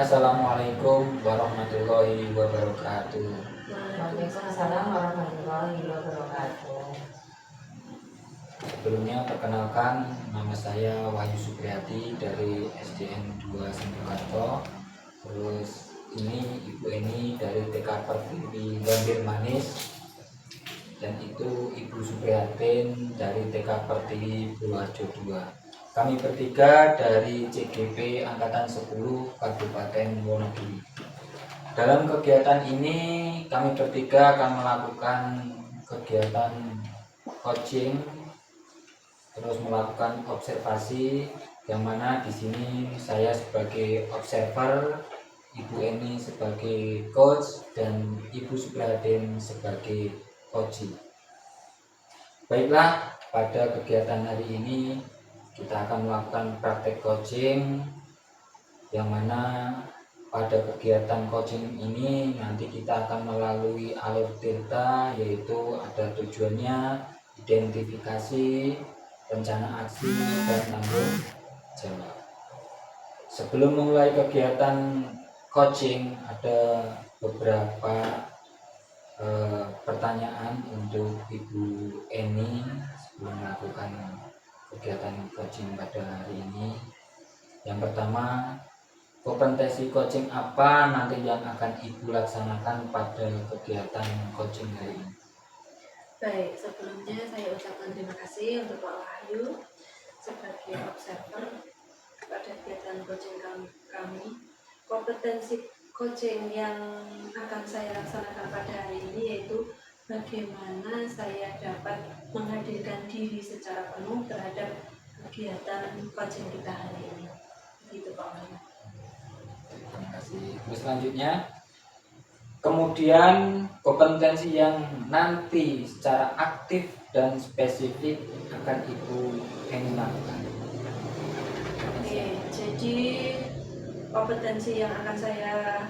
Assalamualaikum warahmatullahi wabarakatuh. Waalaikumsalam warahmatullahi wabarakatuh. Sebelumnya perkenalkan, nama saya Wahyu Supriyati dari SDN 2 Sindikato. Terus ini Ibu Eni dari TK Pertiwi Gambir Manis, dan itu Ibu Supriyatin dari TK Pertiwi Purworejo 2. Kami bertiga dari CGP Angkatan 10 Kabupaten Wonogiri. Dalam kegiatan ini kami bertiga akan melakukan kegiatan coaching, terus melakukan observasi, yang mana di sini saya sebagai observer, Ibu Eni sebagai coach, dan Ibu Supriyatin sebagai coaching. Baiklah, pada kegiatan hari ini kita akan melakukan praktek coaching, yang mana pada kegiatan coaching ini nanti kita akan melalui alur tirta, yaitu ada tujuannya, identifikasi, rencana aksi, dan tanggung jawab. Sebelum memulai kegiatan coaching, ada beberapa pertanyaan untuk Ibu Eni sebelum melakukan kegiatan coaching pada hari ini. Yang pertama, kompetensi coaching apa nanti yang akan Ibu laksanakan pada kegiatan coaching hari ini? Baik, sebelumnya saya ucapkan terima kasih untuk Pak Wahyu sebagai observer pada kegiatan coaching kami. Kompetensi coaching yang akan saya laksanakan pada hari ini yaitu bagaimana saya dapat menghadirkan diri secara penuh terhadap kegiatan coaching kita hari ini. Begitu Pak Wahyu. Terima kasih. Terus selanjutnya, kemudian kompetensi yang nanti secara aktif dan spesifik akan Ibu Eni lakukan. Oke, jadi kompetensi yang akan saya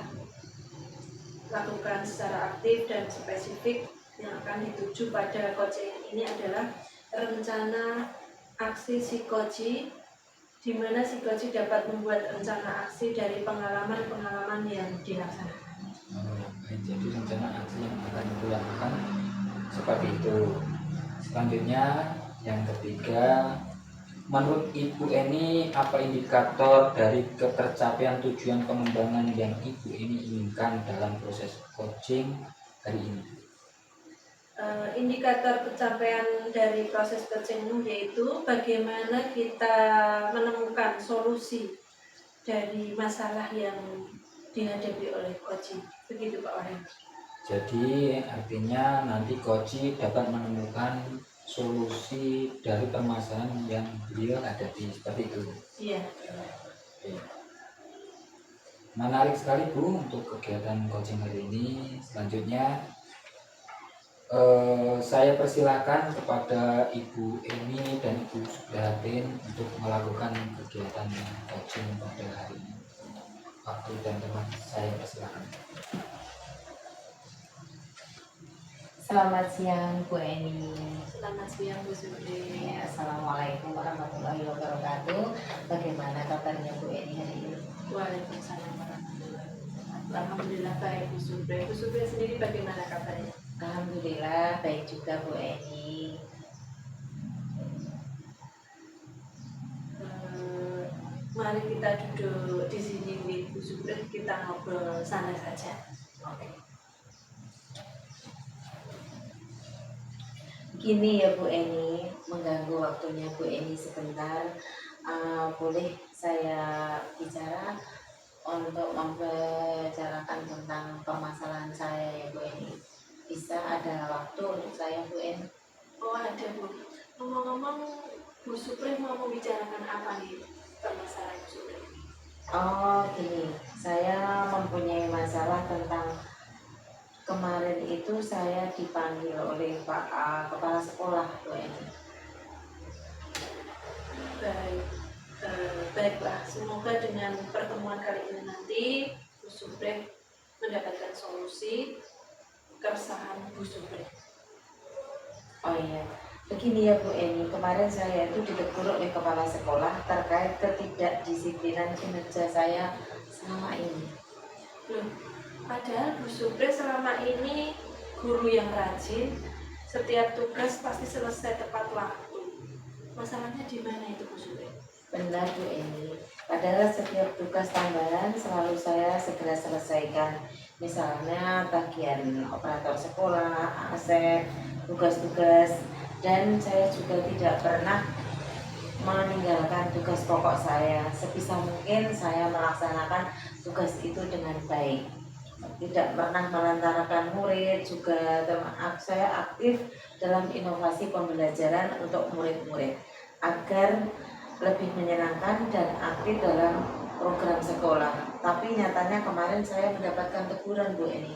lakukan secara aktif dan spesifik yang akan dituju pada coaching ini adalah rencana aksi psikoci, di mana psikoci dapat membuat rencana aksi dari pengalaman-pengalaman yang dilaksanakan. Jadi rencana aksi yang akan dilakukan seperti itu. Selanjutnya, yang ketiga, menurut Ibu Eni, apa indikator dari ketercapaian tujuan pengembangan yang Ibu Eni inginkan dalam proses coaching hari ini? Indikator pencapaian dari proses coaching yaitu bagaimana kita menemukan solusi dari masalah yang dihadapi oleh coaching. Begitu Pak Wahyu. Jadi artinya nanti coach dapat menemukan solusi dari permasalahan yang beliau hadapi, seperti itu. Iya. Oke. Menarik sekali Bu untuk kegiatan coaching hari ini. Selanjutnya saya persilakan kepada Ibu Eni dan Ibu Supriyatin untuk melakukan kegiatan coaching pada hari ini. Waktu dan tempat saya persilakan. Selamat siang Bu Eni. Selamat siang Bu Supri. Assalamualaikum warahmatullahi wabarakatuh. Bagaimana kabarnya Bu Eni hari ini? Waalaikumsalam warahmatullahi wabarakatuh. Alhamdulillah baik Bu Supri. Bu Supri sendiri bagaimana kabarnya? Alhamdulillah baik juga Bu Eni. Mari kita duduk di sini Bu Supri, kita ngobrol santai saja. Oke. Gini ya Bu Eni, mengganggu waktunya Bu Eni sebentar. Boleh saya bicara untuk membicarakan tentang permasalahan saya ya Bu Eni? Bisa ada waktu untuk saya Bu Eni? Oh ada Bu. Ngomong-ngomong, Bu Supri mau membicarakan apa nih permasalahan Bu Supri? Oh gini, saya mempunyai masalah tentang kemarin itu saya dipanggil oleh Pak Kepala Sekolah Bu Eni. Baik, baiklah. Semoga dengan pertemuan kali ini nanti Bu Supri mendapatkan solusi keresahan Bu Supri. Oh iya, begini ya Bu Eni, kemarin saya itu ditegur oleh Kepala Sekolah terkait ketidakdisiplinan kinerja saya selama ini. Loh, padahal Bu Supri selama ini guru yang rajin, setiap tugas pasti selesai tepat waktu. Masalahnya di mana itu Bu Supri? Benar Bu Eni, padahal setiap tugas tambahan selalu saya segera selesaikan. Misalnya bagian operator sekolah, aset, tugas-tugas, dan saya juga tidak pernah meninggalkan tugas pokok saya. Sebisa mungkin saya melaksanakan tugas itu dengan baik. Tidak pernah melantarkan murid, juga saya aktif dalam inovasi pembelajaran untuk murid-murid agar lebih menyenangkan dan aktif dalam program sekolah. Tapi nyatanya kemarin saya mendapatkan teguran Bu Eni.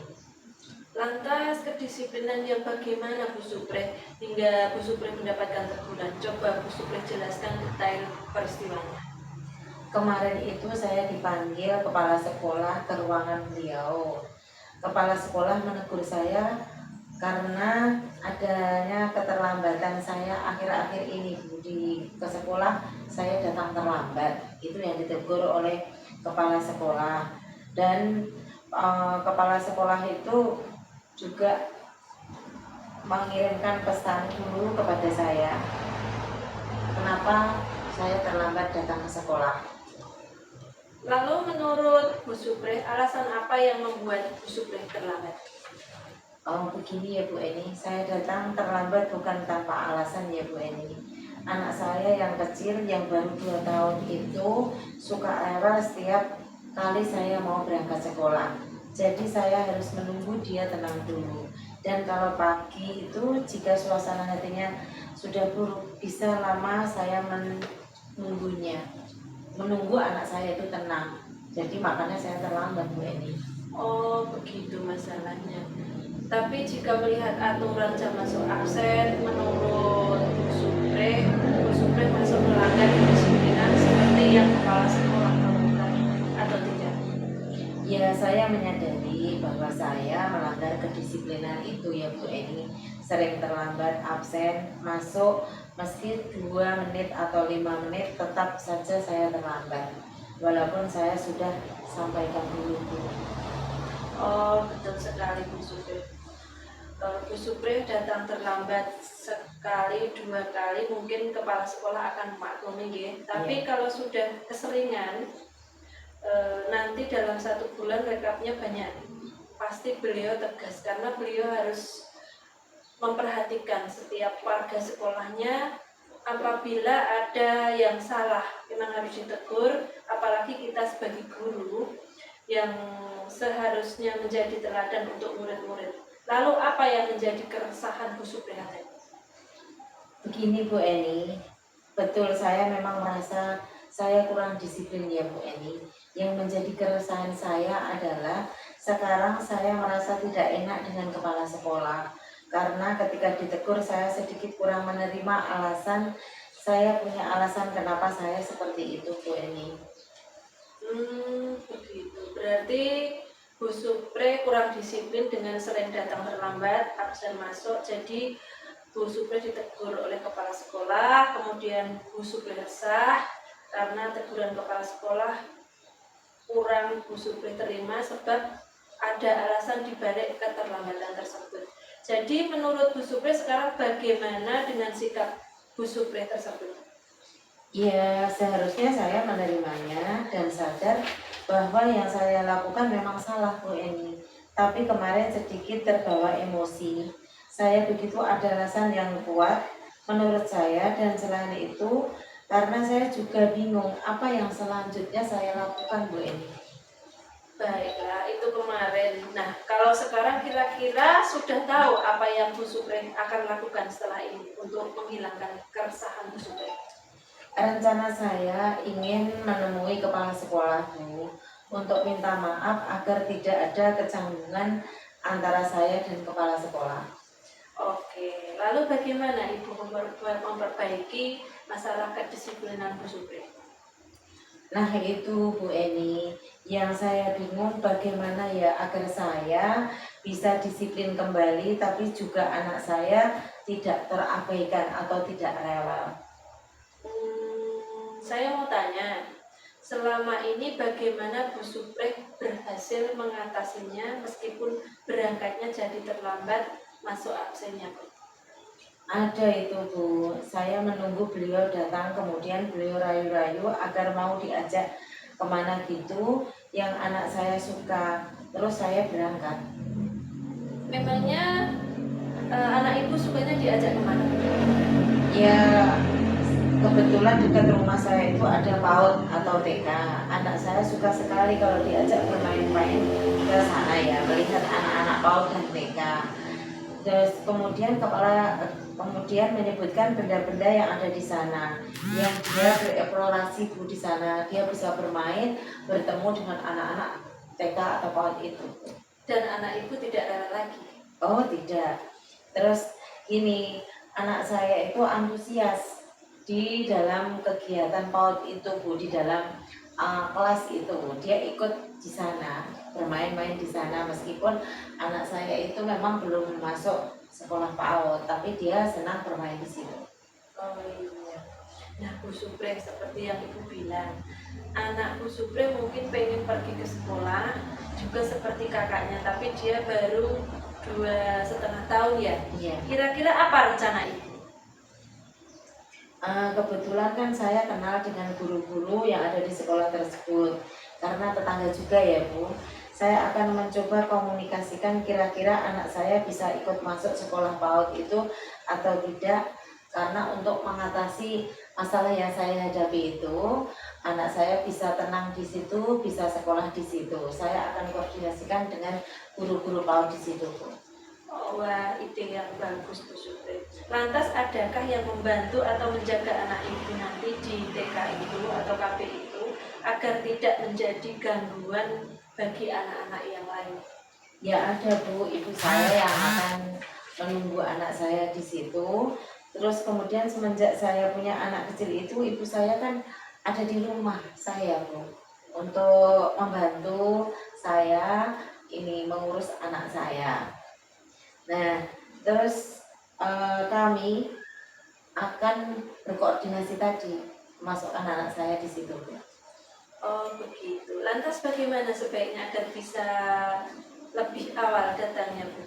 Lantas kedisiplinan yang bagaimana Bu Supri hingga Bu Supri mendapatkan teguran? Coba Bu Supri jelaskan detail peristiwanya. Kemarin itu saya dipanggil kepala sekolah ke ruangan beliau. Kepala sekolah menegur saya karena adanya keterlambatan saya akhir-akhir ini ke sekolah. Saya datang terlambat, itu yang ditegur oleh kepala sekolah. Dan kepala sekolah itu juga mengirimkan pesan dulu kepada saya, kenapa saya terlambat datang ke sekolah. Lalu menurut Bu Supri, alasan apa yang membuat Bu Supri terlambat? Begini ya Bu Eni, saya datang terlambat bukan tanpa alasan ya Bu Eni. Anak saya yang kecil yang baru 2 tahun itu suka rewel setiap kali saya mau berangkat sekolah. Jadi saya harus menunggu dia tenang dulu. Dan kalau pagi itu jika suasana hatinya sudah buruk, bisa lama saya menunggunya. Menunggu anak saya itu tenang. Jadi makanya saya terlambat Bu Eni. Oh begitu masalahnya. Tapi jika melihat aturan jam masuk absen menurut Bu Supri masuk melanggar kedisiplinan seperti yang kepala sekolah lakukan atau tidak? Ya, saya menyadari bahwa saya melanggar kedisiplinan itu ya Bu Eni. Sering terlambat, absen, masuk meski 2 menit atau 5 menit tetap saja saya terlambat. Walaupun saya sudah sampaikan dulu Bu. Oh betul sekali Bu Supri. Bu Supri datang terlambat sekali 2 kali mungkin kepala sekolah akan memaklumi ya. Tapi kalau sudah keseringan nanti dalam 1 bulan rekapnya banyak, pasti beliau tegas karena beliau harus memperhatikan setiap warga sekolahnya. Apabila ada yang salah memang harus ditegur, apalagi kita sebagai guru yang seharusnya menjadi teladan untuk murid-murid. Lalu apa yang menjadi keresahan Bu Supri? Begini Bu Eni, betul saya memang merasa saya kurang disiplin ya Bu Eni. Yang menjadi keresahan saya adalah sekarang saya merasa tidak enak dengan kepala sekolah. Karena ketika ditegur saya sedikit kurang menerima alasan, saya punya alasan kenapa saya seperti itu Bu Eni. Begitu. Berarti Bu Supri kurang disiplin dengan sering datang terlambat, absen masuk. Jadi Bu Supri ditegur oleh kepala sekolah, kemudian Bu Supri resah karena teguran kepala sekolah kurang Bu Supri terima sebab ada alasan dibalik keterlambatan tersebut. Jadi menurut Bu Supri sekarang bagaimana dengan sikap Bu Supri tersebut? Ya, seharusnya saya menerimanya dan sadar bahwa yang saya lakukan memang salah Bu Eni. Tapi kemarin sedikit terbawa emosi. Saya begitu ada alasan yang kuat menurut saya, dan selain itu karena saya juga bingung apa yang selanjutnya saya lakukan Bu Eni. Baiklah, itu kemarin. Nah, kalau sekarang kira-kira sudah tahu apa yang Bu Supri akan lakukan setelah ini untuk menghilangkan keresahan Bu Supri? Rencana saya ingin menemui kepala sekolah Bu untuk minta maaf agar tidak ada kecanggungan antara saya dan kepala sekolah. Oke, lalu bagaimana Ibu memperbaiki masalah kedisiplinan Bu Supri? Nah itu Bu Eni, yang saya bingung bagaimana ya agar saya bisa disiplin kembali tapi juga anak saya tidak terabaikan atau tidak rewel. Saya mau tanya, selama ini bagaimana Bu Supreh berhasil mengatasinya meskipun berangkatnya jadi terlambat masuk absennya Bu? Ada itu Bu, saya menunggu beliau datang, kemudian beliau rayu-rayu agar mau diajak kemana gitu yang anak saya suka, terus saya berangkat. Memangnya anak ibu sukanya diajak kemana? Ya kebetulan dekat rumah saya itu ada PAUD atau TK. Anak saya suka sekali kalau diajak bermain-main ke sana ya, melihat anak-anak PAUD dan TK. Terus kemudian menyebutkan benda-benda yang ada di sana, yang dia bereksplorasi Bu di sana, dia bisa bermain, bertemu dengan anak-anak TK atau PAUD itu. Dan anak ibu tidak rela lagi? Oh tidak. Terus ini anak saya itu antusias di dalam kegiatan PAUD itu Bu, di dalam kelas itu dia ikut di sana, bermain-main di sana, meskipun anak saya itu memang belum masuk sekolah PAUD, tapi dia senang bermain di situ. Oh iya. Nah Bu Supreh, seperti yang ibu bilang, anak Bu Supreh mungkin pengen pergi ke sekolah juga seperti kakaknya, tapi dia baru 2,5 tahun ya. Iya. Kira-kira apa rencana ibu? Kebetulan kan saya kenal dengan guru-guru yang ada di sekolah tersebut, karena tetangga juga ya Bu. Saya akan mencoba komunikasikan kira-kira anak saya bisa ikut masuk sekolah PAUD itu atau tidak, karena untuk mengatasi masalah yang saya hadapi itu, anak saya bisa tenang di situ, bisa sekolah di situ. Saya akan koordinasikan dengan guru-guru PAUD di situ Bu. Oh, wah, ide yang bagus Bu Supreh. Lantas adakah yang membantu atau menjaga anak ibu nanti di TK itu atau KP itu agar tidak menjadi gangguan bagi anak-anak yang lain? Ya ada Bu, ibu saya yang akan menunggu anak saya di situ. Terus kemudian semenjak saya punya anak kecil itu, ibu saya kan ada di rumah saya Bu, untuk membantu saya ini mengurus anak saya. Nah, terus kami akan berkoordinasi tadi, masukkan anak saya di situ Bu. Oh begitu. Lantas bagaimana sebaiknya agar bisa lebih awal datangnya Bu?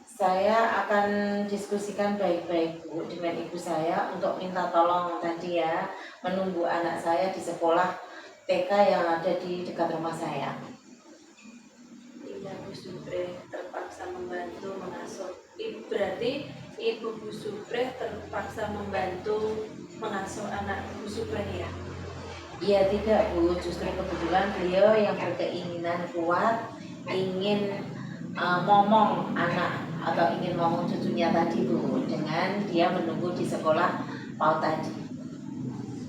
Saya akan diskusikan baik-baik Bu dengan ibu saya untuk minta tolong tadi ya, menunggu anak saya di sekolah TK yang ada di dekat rumah saya. Iya Bu Supreh terpaksa membantu mengasuh. Berarti Ibu Bu Supreh terpaksa membantu mengasuh anak Bu Supreh ya? Iya tidak Bu, justru kebetulan beliau yang berkeinginan kuat ingin momong anak atau ingin momong cucunya tadi Bu, dengan dia menunggu di sekolah PAUD tadi.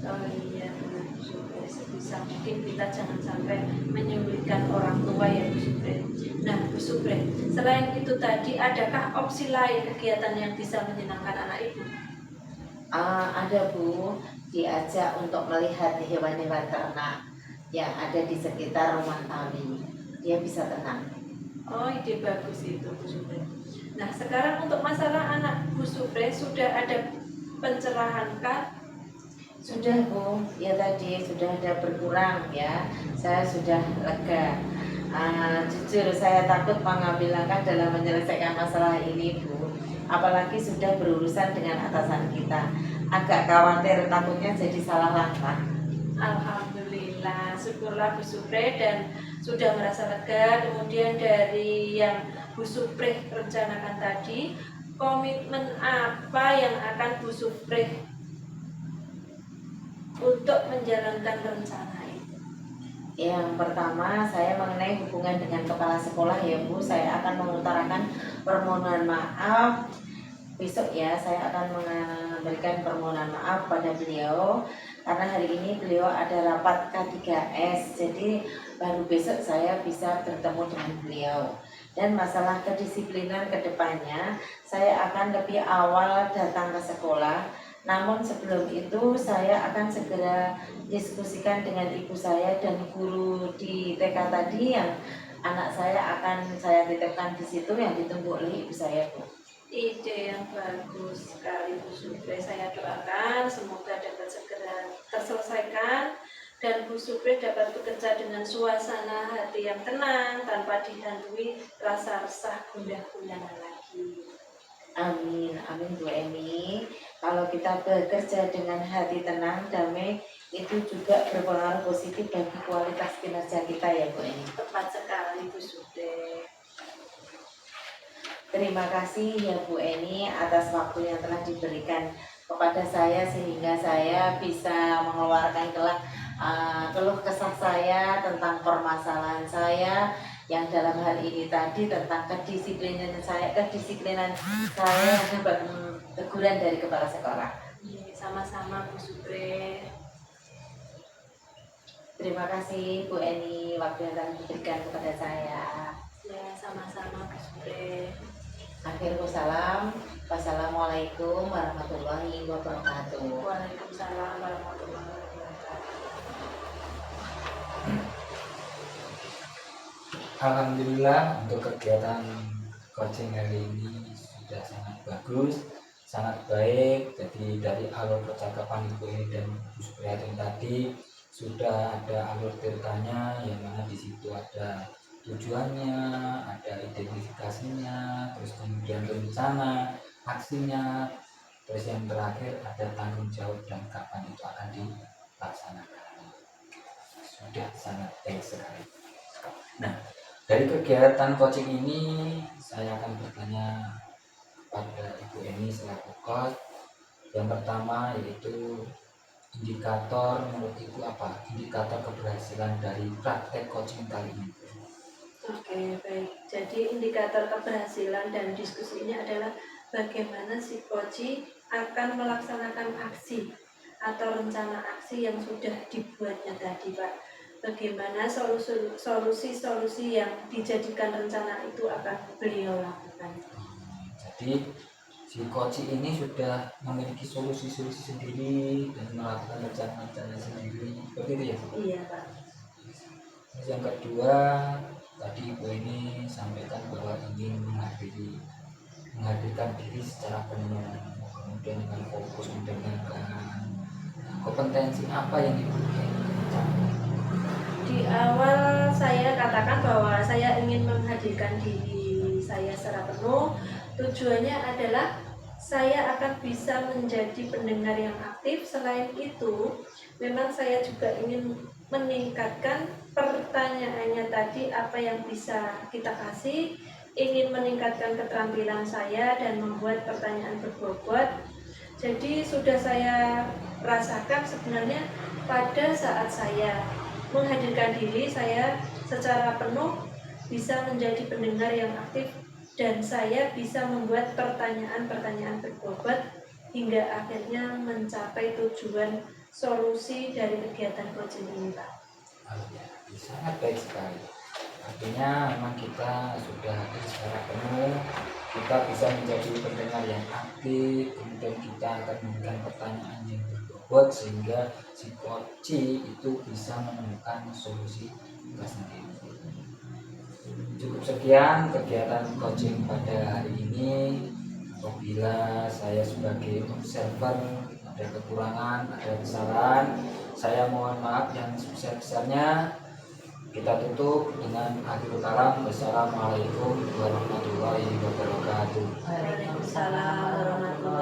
Oh iya benar Bu Supreh. Sebisa mungkin kita jangan sampai menyulitkan orang tua ya Bu Supreh. Nah Bu Supreh, selain itu tadi adakah opsi lain kegiatan yang bisa menyenangkan anak ibu? Ada Bu, diajak untuk melihat hewan-hewan ternak yang ada di sekitar rumah kami. Dia bisa tenang. Oh ide bagus itu Bu Supreh. Nah sekarang untuk masalah anak Bu Supreh sudah ada pencerahan kah? Sudah Bu, ya tadi sudah ada berkurang ya. Saya sudah lega. Jujur saya takut mengambil langkah dalam menyelesaikan masalah ini Bu. Apalagi sudah berurusan dengan atasan kita. Agak khawatir takutnya jadi salah langkah. Alhamdulillah, syukurlah Bu Supreh dan sudah merasa lega. Kemudian dari yang Bu Supreh rencanakan tadi, komitmen apa yang akan Bu Supreh untuk menjalankan rencana itu? Yang pertama, saya mengenai hubungan dengan kepala sekolah ya Bu, saya akan mengutarakan permohonan maaf. Besok ya, saya akan memberikan permohonan maaf pada beliau karena hari ini beliau ada rapat K3S, jadi baru besok saya bisa bertemu dengan beliau. Dan masalah kedisiplinan kedepannya, saya akan lebih awal datang ke sekolah. Namun sebelum itu saya akan segera diskusikan dengan ibu saya dan guru di TK tadi yang anak saya akan saya titipkan di situ yang ditunggu oleh ibu saya Bu. Ide yang bagus sekali Bu Supreh. Saya doakan semoga dapat segera terselesaikan dan Bu Supri dapat bekerja dengan suasana hati yang tenang tanpa dihantui rasa resah gundah gulana lagi. Amin, amin Bu Eni. Kalau kita bekerja dengan hati tenang, damai, itu juga berpengaruh positif bagi kualitas kinerja kita ya Bu Eni. Tepat sekali Bu Supri. Terima kasih ya Bu Eni atas waktu yang telah diberikan kepada saya sehingga saya bisa mengeluarkan keluh kesah saya tentang permasalahan saya yang dalam hal ini tadi tentang kedisiplinan saya yang dapat teguran dari kepala sekolah. Sama-sama Bu Supri. Terima kasih Bu Eni waktu yang telah diberikan kepada saya. Ya, sama-sama Bu Supri. Akhirul salam. Wassalamualaikum warahmatullahi wabarakatuh. Waalaikumsalam warahmatullahi wabarakatuh. Alhamdulillah untuk kegiatan coaching hari ini sudah sangat bagus, sangat baik. Jadi dari alur percakapan Ibu Eni dan Bu Supriyati tadi sudah ada alur ceritanya, yang mana di situ ada tujuannya, ada identifikasinya, terus kemudian rencana, aksinya, terus yang terakhir ada tanggung jawab dan kapan itu akan dilaksanakan. Sudah sangat baik sekali. Nah, dari kegiatan coaching ini saya akan bertanya kepada Ibu Eni selaku coach. Yang pertama yaitu indikator menurut Ibu apa? Indikator keberhasilan dari praktek coaching kali ini. Oke, baik. Jadi indikator keberhasilan dan diskusi ini adalah bagaimana si coach akan melaksanakan aksi atau rencana aksi yang sudah dibuatnya tadi, Pak. Bagaimana solusi-solusi yang dijadikan rencana itu akan beliau lakukan. Jadi si coach ini sudah memiliki solusi-solusi sendiri dan melakukan rencana-rencana sendiri. Seperti itu ya? Iya, Pak. Terus yang kedua, tadi Ibu ini sampaikan bahwa ingin menghadirkan diri secara penuh, kemudian dengan fokus mendengarkan. Kompetensi apa yang Ibu capai? Di awal saya katakan bahwa saya ingin menghadirkan diri saya secara penuh. Tujuannya adalah saya akan bisa menjadi pendengar yang aktif. Selain itu, memang saya juga ingin meningkatkan pertanyaannya tadi, apa yang bisa kita kasih, ingin meningkatkan keterampilan saya dan membuat pertanyaan berbobot. Jadi sudah saya rasakan sebenarnya pada saat saya menghadirkan diri, saya secara penuh bisa menjadi pendengar yang aktif dan saya bisa membuat pertanyaan-pertanyaan berbobot hingga akhirnya mencapai tujuan solusi dari kegiatan coaching ini, Pak. Sangat baik sekali. Artinya memang kita sudah hadir secara penuh, kita bisa menjadi pendengar yang aktif, kemudian kita akan memberikan pertanyaan yang berbobot sehingga si coach itu bisa menemukan solusi tersendiri. Cukup sekian kegiatan coaching pada hari ini. Apabila saya sebagai observer ada kekurangan, ada kesalahan, saya mohon maaf yang sebesar-besarnya. Kita tutup dengan akhirul kalam. Wassalamualaikum warahmatullahi wabarakatuh. Waalaikumsalam warahmatullahi